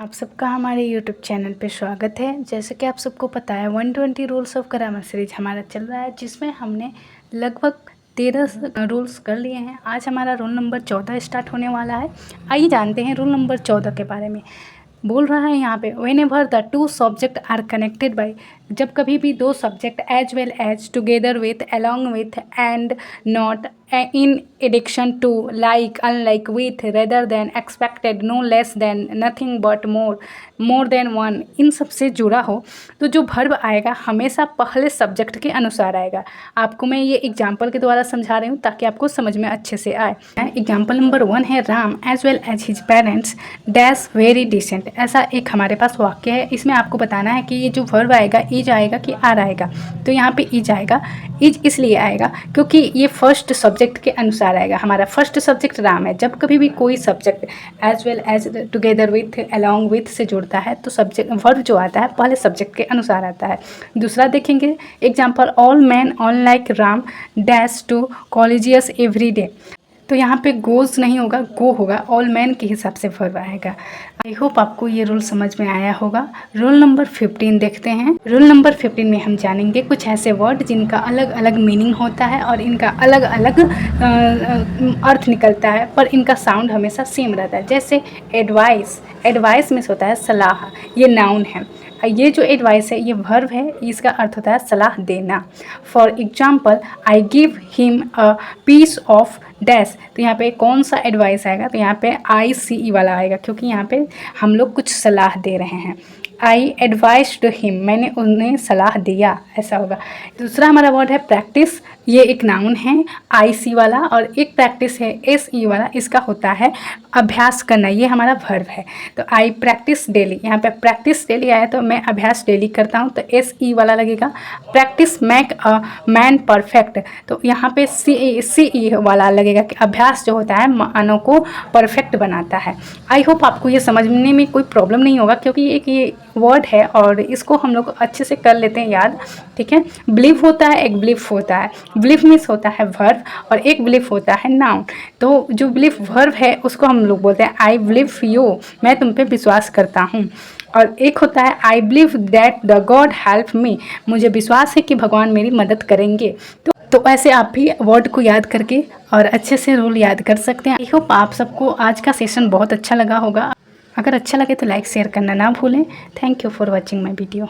आप सबका हमारे YouTube चैनल पे स्वागत है। जैसे कि आप सबको पता है 120 रूल्स ऑफ ग्रामर सीरीज हमारा चल रहा है, जिसमें हमने लगभग 13 रूल्स कर लिए हैं। आज हमारा रूल नंबर 14 स्टार्ट होने वाला है। आइए जानते हैं रूल नंबर 14 के बारे में। बोल रहा है यहाँ पे whenever the two subject are connected by, जब कभी भी दो subject as well as together with along with and not in addiction to like unlike with rather than expected no less than nothing but more than one, इन सब से जुड़ा हो तो जो वर्ब आएगा हमेशा पहले सब्जेक्ट के अनुसार आएगा। आपको मैं ये एग्जाम्पल के द्वारा समझा रही हूँ ताकि आपको समझ में अच्छे से आए। एग्जाम्पल नंबर 1 है Ram as well as his parents dash very decent. ऐसा एक हमारे पास वाक्य है। इसमें आपको बताना है कि ये जो वर्ब आएगा इज आएगा कि आर आएगा। तो यहाँ पे इज आएगा। इज इसलिए आएगा क्योंकि ये फर्स्ट सब्जेक्ट के अनुसार आएगा। हमारा फर्स्ट सब्जेक्ट राम है। जब कभी भी कोई subject as well as together with along with से जुड़ता है तो सब्जेक्ट वर्ब जो आता है पहले सब्जेक्ट के अनुसार आता है। दूसरा देखेंगे example all man on like Ram dash to कॉलेजियस एवरी डे। तो यहाँ पे गोज नहीं होगा, गो होगा। ऑल मैन के हिसाब से वर्ब आएगा। आई होप आपको ये रूल समझ में आया होगा। रूल नंबर 15 देखते हैं। रूल नंबर 15 में हम जानेंगे कुछ ऐसे वर्ड जिनका अलग अलग मीनिंग होता है और इनका अलग अलग अर्थ निकलता है, पर इनका साउंड हमेशा सेम रहता है। जैसे एडवाइस, एडवाइस में होता है सलाह, ये नाउन है। ये जो एडवाइस है ये वर्ब है, इसका अर्थ होता है सलाह देना। For example I give him a piece of dash. तो यहाँ पे कौन सा एडवाइस आएगा? तो यहाँ पे ICE वाला आएगा क्योंकि यहाँ पे हम लोग कुछ सलाह दे रहे हैं। आई एडवाइस टू हिम, मैंने उन्हें सलाह दिया, ऐसा होगा। दूसरा हमारा वर्ड है प्रैक्टिस। ये एक नाउन है IC वाला, और एक प्रैक्टिस है SE वाला, इसका होता है अभ्यास करना। ये हमारा वर्ब है। तो आई प्रैक्टिस डेली, यहाँ पे प्रैक्टिस डेली आया तो मैं अभ्यास डेली करता हूँ, तो SE वाला लगेगा। Practice make a man perfect, तो यहाँ पे CE वाला लगेगा कि अभ्यास जो होता है मानव को परफेक्ट बनाता है। आई होप आपको ये समझने में कोई प्रॉब्लम नहीं होगा क्योंकि एक ये वर्ड है और इसको हम लोग अच्छे से कर लेते हैं याद। ठीक है। बिलीव होता है, एक बिलीफ होता है। बिलीफ मीन्स होता है वर्ब और एक बिलीफ होता है नाउन। तो जो बिलीफ वर्ब है उसको हम लोग बोलते हैं आई बिलीव यू, मैं तुम पे विश्वास करता हूँ। और एक होता है I believe that the God help me, मुझे विश्वास है कि भगवान मेरी मदद करेंगे। तो ऐसे आप भी वर्ड को याद करके और अच्छे से रूल याद कर सकते हैं। आई होप आप सबको आज का सेशन बहुत अच्छा लगा होगा। अगर अच्छा लगे तो लाइक शेयर करना ना भूलें। Thank you for watching my video.